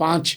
5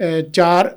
4,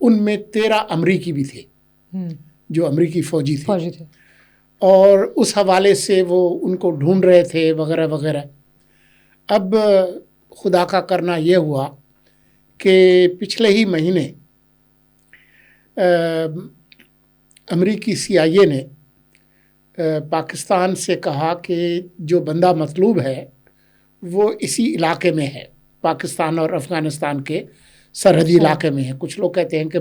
ان میں 13 امریکی بھی تھے جو امریکی فوجی تھے، تھے۔ اور اس حوالے سے وہ ان کو ڈھونڈ رہے تھے وغیرہ وغیرہ۔ اب خدا کا کرنا یہ ہوا کہ پچھلے ہی مہینے امریکی CIA نے پاکستان سے کہا کہ جو بندہ مطلوب ہے وہ اسی علاقے میں ہے، پاکستان اور افغانستان کے سرحدی علاقے میں ہے۔ کچھ لوگ کہتے ہیں کہ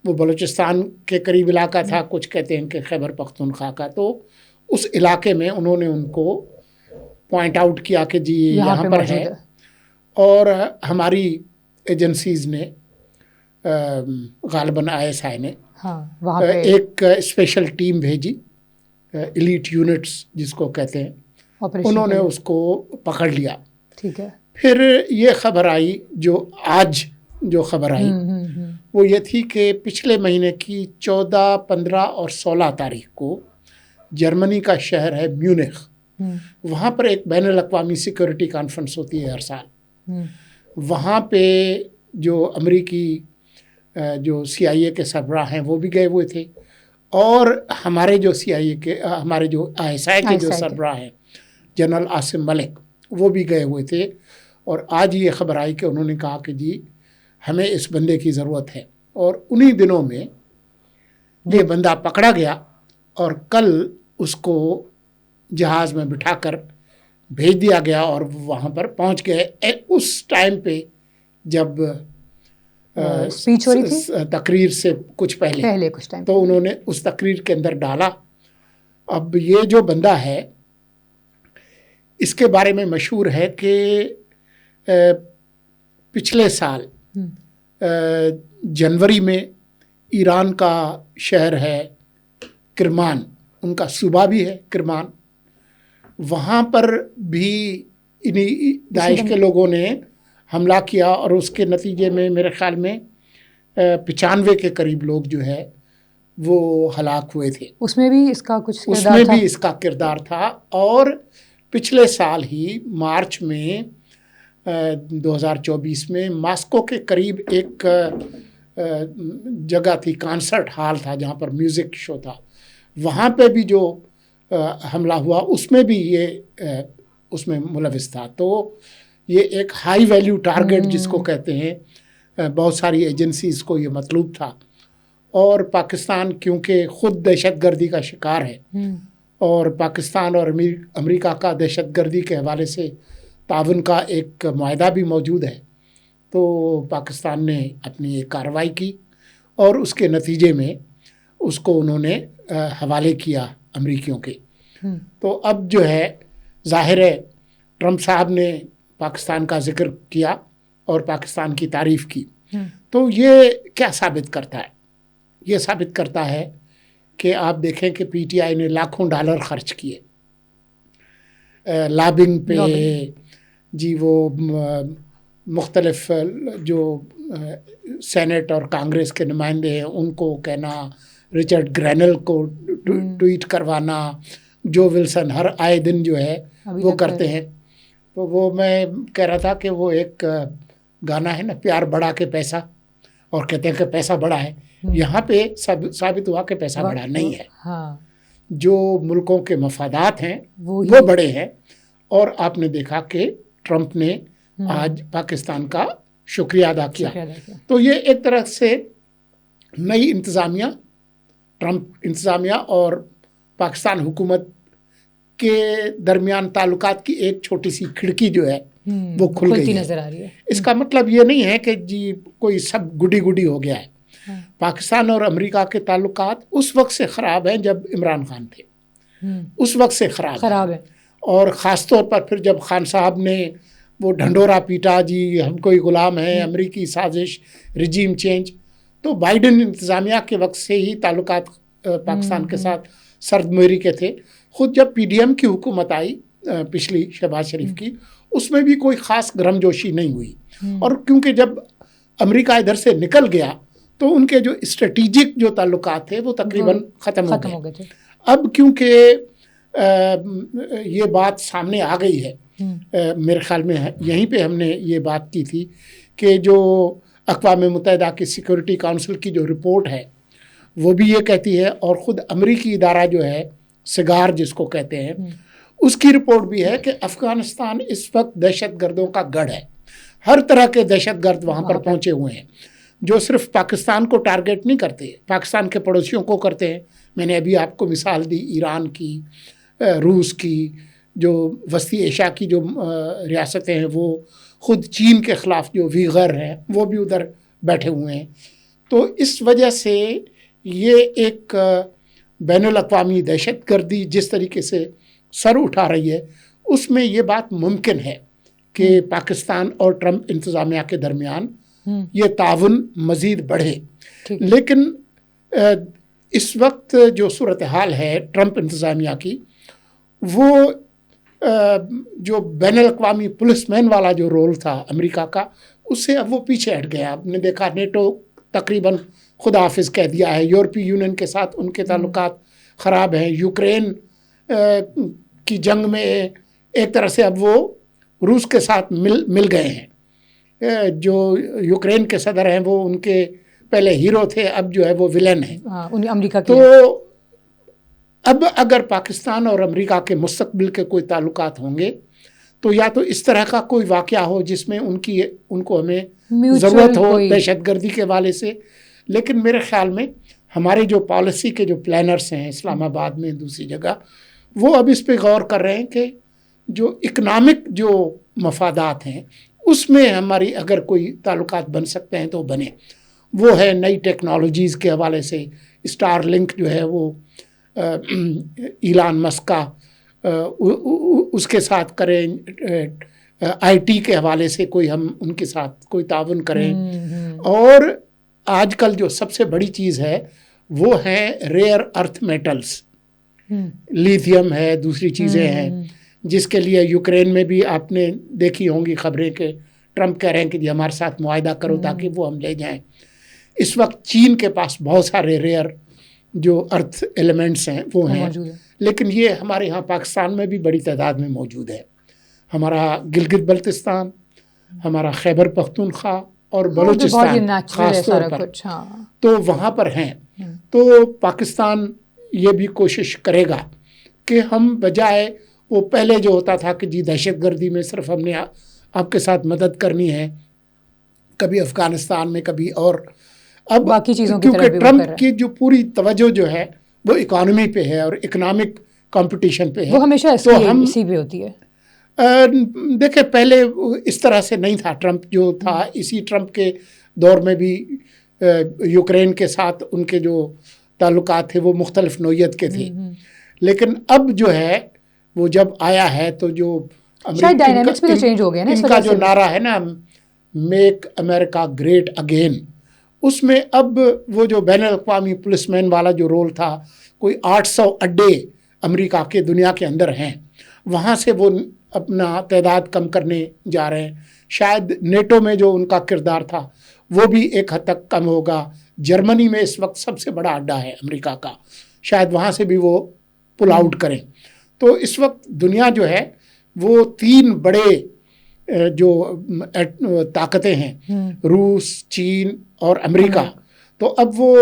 وہ بلوچستان کے قریب علاقہ تھا، کچھ کہتے ہیں کہ خیبر پختونخوا کا۔ تو اس علاقے میں انہوں نے ان کو پوائنٹ آؤٹ کیا کہ جی یہاں پر ہے، اور ہماری ایجنسیز نے غالباً ISI نے ایک اسپیشل ٹیم بھیجی، ایلیٹ یونٹس جس کو کہتے ہیں، انہوں نے اس کو پکڑ لیا۔ ٹھیک ہے۔ پھر یہ خبر آئی، جو خبر آئی وہ یہ تھی کہ پچھلے مہینے کی 14، 15 اور 16 تاریخ کو جرمنی کا شہر ہے میونخ، وہاں پر ایک بین الاقوامی سیکورٹی کانفرنس ہوتی ہے ہر سال۔ وہاں پہ جو امریکی جو CIA کے سربراہ ہیں وہ بھی گئے ہوئے تھے، اور ہمارے جو ہمارے جو ISI کے جو سربراہ ہیں جنرل عاصم ملک وہ بھی گئے ہوئے تھے۔ اور آج یہ خبر آئی کہ انہوں نے کہا کہ جی ہمیں اس بندے کی ضرورت ہے، اور انہی دنوں میں یہ بندہ پکڑا گیا اور کل اس کو جہاز میں بٹھا کر بھیج دیا گیا، اور وہاں پر پہنچ گئے اس ٹائم پہ جب اسپیچ ہو رہی تھی، تقریر سے کچھ پہلے کچھ ٹائم تو انہوں نے اس تقریر کے اندر ڈالا۔ اب یہ جو بندہ ہے اس کے بارے میں مشہور ہے کہ پچھلے سال جنوری میں ایران کا شہر ہے کرمان، ان کا صوبہ بھی ہے کرمان، وہاں پر بھی انہی داعش کے لوگوں نے حملہ کیا، اور اس کے نتیجے میں میرے خیال میں 95 کے قریب لوگ جو ہے وہ ہلاک ہوئے تھے۔ اس میں بھی اس کا کچھ اس میں بھی اس کا کردار تھا۔ اور پچھلے سال ہی مارچ میں 2024 میں ماسکو کے قریب ایک جگہ تھی، کانسرٹ ہال تھا جہاں پر میوزک شو تھا، وہاں پہ بھی جو حملہ ہوا اس میں بھی یہ اس میں ملوث تھا۔ تو یہ ایک ہائی ویلیو ٹارگٹ جس کو کہتے ہیں، بہت ساری ایجنسیز کو یہ مطلوب تھا، اور پاکستان کیونکہ خود دہشت گردی کا شکار ہے، اور پاکستان اور امریکہ کا دہشت گردی کے حوالے سے تعاون کا ایک معاہدہ بھی موجود ہے، تو پاکستان نے اپنی ایک کارروائی کی، اور اس کے نتیجے میں اس کو انہوں نے حوالے کیا امریکیوں کے۔ تو اب جو ہے ظاہر ہے ٹرمپ صاحب نے پاکستان کا ذکر کیا اور پاکستان کی تعریف کی، تو یہ کیا ثابت کرتا ہے؟ یہ ثابت کرتا ہے کہ آپ دیکھیں کہ PTI نے لاکھوں ڈالر خرچ کیے لابنگ پہ، جی وہ مختلف جو سینٹ اور کانگریس کے نمائندے ہیں ان کو کہنا، رچرڈ گرینل کو ٹویٹ کروانا، جو ولسن ہر آئے دن جو ہے وہ کرتے ہیں۔ تو وہ میں کہہ رہا تھا کہ وہ ایک گانا ہے نا، پیار بڑھا کے پیسہ، اور کہتے ہیں کہ پیسہ بڑا ہے، یہاں پہ ثابت ہوا کہ پیسہ بڑا نہیں ہے، جو ملکوں کے مفادات ہیں وہ بڑے ہیں۔ اور آپ نے دیکھا کہ ٹرمپ نے آج پاکستان کا شکریہ ادا کیا۔ تو یہ ایک طرح سے نئی انتظامیہ، ٹرمپ انتظامیہ اور پاکستان حکومت کے درمیان تعلقات کی ایک چھوٹی سی کھڑکی جو ہے وہ کھل گئی نظر آ رہی ہے۔ اس کا مطلب یہ نہیں ہے کہ جی کوئی سب گڈی ہو گیا ہے۔ پاکستان اور امریکہ کے تعلقات اس وقت سے خراب ہیں جب عمران خان تھے، اس وقت سے خراب ہے، اور خاص طور پر پھر جب خان صاحب نے وہ ڈھنڈورا پیٹا، جی ہم کوئی غلام ہیں، امریکی سازش، رجیم چینج، تو بائیڈن انتظامیہ کے وقت سے ہی تعلقات پاکستان کے ساتھ سرد مہری کے تھے۔ خود جب PDM کی حکومت آئی پچھلی شہباز شریف کی، اس میں بھی کوئی خاص گرم جوشی نہیں ہوئی، اور کیونکہ جب امریکہ ادھر سے نکل گیا تو ان کے جو اسٹریٹجک جو تعلقات تھے وہ تقریباً ختم ہو گئے۔ اب کیونکہ یہ بات سامنے آ گئی ہے، میرے خیال میں یہیں پہ ہم نے یہ بات کی تھی کہ جو اقوام متحدہ کی سیکورٹی کونسل کی جو رپورٹ ہے وہ بھی یہ کہتی ہے، اور خود امریکی ادارہ جو ہے سگار جس کو کہتے ہیں اس کی رپورٹ بھی ہے کہ افغانستان اس وقت دہشت گردوں کا گڑھ ہے. ہر طرح کے دہشت گرد وہاں پر پہنچے ہوئے ہیں، جو صرف پاکستان کو ٹارگٹ نہیں کرتے، پاکستان کے پڑوسیوں کو کرتے ہیں. میں نے ابھی آپ کو مثال دی ایران کی، روس کی، جو وسطی ایشیا کی جو ریاستیں ہیں، وہ خود چین کے خلاف جو ویغر ہیں وہ بھی ادھر بیٹھے ہوئے ہیں. تو اس وجہ سے یہ ایک بین الاقوامی دہشت گردی جس طریقے سے سر اٹھا رہی ہے، اس میں یہ بات ممکن ہے کہ پاکستان اور ٹرمپ انتظامیہ کے درمیان یہ تعاون مزید بڑھے. لیکن اس وقت جو صورتحال ہے ٹرمپ انتظامیہ کی، وہ جو بین الاقوامی پولیس مین والا جو رول تھا امریکہ کا، اس سے اب وہ پیچھے ہٹ گیا. آپ نے دیکھا نیٹو تقریباً خدا حافظ کہہ دیا ہے، یورپی یونین کے ساتھ ان کے تعلقات خراب ہیں. یوکرین کی جنگ میں ایک طرح سے اب وہ روس کے ساتھ مل گئے ہیں. جو یوکرین کے صدر ہیں وہ ان کے پہلے ہیرو تھے، اب جو ہے وہ ولن ہیں امریکہ کے. تو اب اگر پاکستان اور امریکہ کے مستقبل کے کوئی تعلقات ہوں گے تو یا تو اس طرح کا کوئی واقعہ ہو جس میں ان کو ہمیں ضرورت ہو دہشت گردی کے حوالے سے. لیکن میرے خیال میں ہمارے جو پالیسی کے جو پلانرز ہیں اسلام آباد میں دوسری جگہ، وہ اب اس پہ غور کر رہے ہیں کہ جو اکنامک جو مفادات ہیں اس میں ہماری اگر کوئی تعلقات بن سکتے ہیں تو بنے. وہ ہے نئی ٹیکنالوجیز کے حوالے سے، اسٹار لنک جو ہے وہ ایلان مسک کا، اس کے ساتھ کریں. آئی ٹی کے حوالے سے کوئی ہم ان کے ساتھ کوئی تعاون کریں. اور آج کل جو سب سے بڑی چیز ہے وہ ہیں ریئر ارتھ میٹلز، لیتھیم ہے، دوسری چیزیں ہیں جس کے لیے یوکرین میں بھی آپ نے دیکھی ہوں گی خبریں کہ ٹرمپ کہہ رہے ہیں کہ جی ہمارے ساتھ معاہدہ کرو تاکہ وہ ہم لے جائیں. اس وقت چین کے پاس بہت سارے ریئر جو ارتھ ایلیمنٹس ہیں وہ ہیں، لیکن یہ ہمارے ہاں پاکستان میں بھی بڑی تعداد میں موجود ہے. ہمارا گلگت بلتستان، ہمارا خیبر پختونخوا اور بلوچستان خاص طور پر، تو وہاں پر ہیں. تو پاکستان یہ بھی کوشش کرے گا کہ ہم بجائے وہ پہلے جو ہوتا تھا کہ جی دہشت گردی میں صرف ہم نے آپ کے ساتھ مدد کرنی ہے، کبھی افغانستان میں کبھی اور، اب باقی چیزوں کیونکہ ٹرمپ کی جو پوری توجہ جو ہے وہ اکانومی پہ ہے اور اکنامک کمپٹیشن پہ ہے. وہ ہمیشہ اسی پہ ہوتی ہے. دیکھیں پہلے اس طرح سے نہیں تھا. ٹرمپ جو تھا، اسی ٹرمپ کے دور میں بھی یوکرین کے ساتھ ان کے جو تعلقات تھے وہ مختلف نوعیت کے تھے. لیکن اب جو ہے وہ جب آیا ہے تو جو شاید ڈائنامکس بھی تو چینج ہو گیا نا. ان کا جو نعرہ ہے نا میک امریکہ گریٹ اگین، اس میں اب وہ جو بین الاقوامی پولیس مین والا جو رول تھا، کوئی 800 اڈے امریکہ کے دنیا کے اندر ہیں، وہاں سے وہ اپنا تعداد کم کرنے جا رہے ہیں. شاید نیٹو میں جو ان کا کردار تھا وہ بھی ایک حد تک کم ہوگا. جرمنی میں اس وقت سب سے بڑا اڈا ہے امریکہ کا، شاید وہاں سے بھی وہ پل آؤٹ کریں. تو اس وقت دنیا جو ہے وہ 3 بڑے جو طاقتیں ہیں، روس، چین اور امریکہ، تو اب وہ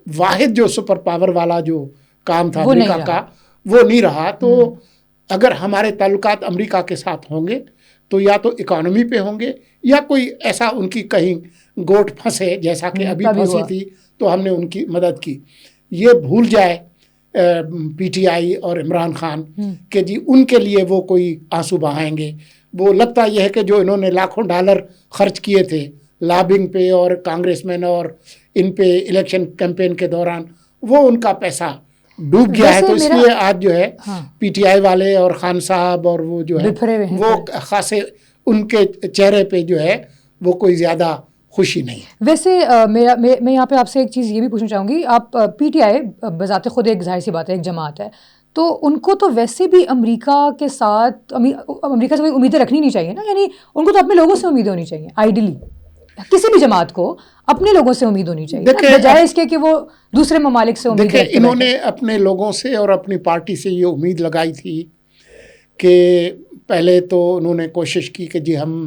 واحد جو سپر پاور والا جو کام تھا امریکہ کا وہ نہیں رہا. تو اگر ہمارے تعلقات امریکہ کے ساتھ ہوں گے تو یا تو اکانومی پہ ہوں گے یا کوئی ایسا ان کی کہیں گوٹ پھنسے جیسا کہ ابھی پھنسی تھی تو ہم نے ان کی مدد کی. یہ بھول جائے پی ٹی آئی اور عمران خان کہ جی ان کے لیے وہ کوئی آنسو بہائیں گے. وہ لگتا یہ ہے کہ جو انہوں نے لاکھوں ڈالر خرچ کیے تھے لابنگ پہ اور کانگریس مین اور ان پہ الیکشن کیمپین کے دوران، وہ ان کا پیسہ ڈوب گیا ہے. تو اس لیے آج جو ہے پی ٹی آئی والے اور خان صاحب اور وہ جو ہے وہ خاصے ان کے چہرے پہ جو ہے وہ کوئی زیادہ خوشی نہیں. ویسے میں یہاں پہ آپ سے ایک چیز یہ بھی پوچھنا چاہوں گی. آپ پی ٹی آئی بذات خود ایک ظاہر سی بات ہے، ایک جماعت ہے، تو ان کو تو ویسے بھی امریکہ کے ساتھ امریکہ سے کوئی امیدیں رکھنی نہیں چاہیے نا. یعنی ان کو تو اپنے لوگوں سے امیدیں ہونی چاہیے. آئیڈیلی کسی بھی جماعت کو اپنے لوگوں سے امید ہونی چاہیے بجائے اس کے کہ وہ دوسرے ممالک سے امید رکھتے. انہوں نے اپنے لوگوں سے اور اپنی پارٹی سے یہ امید لگائی تھی کہ پہلے تو انہوں نے کوشش کی کہ جی ہم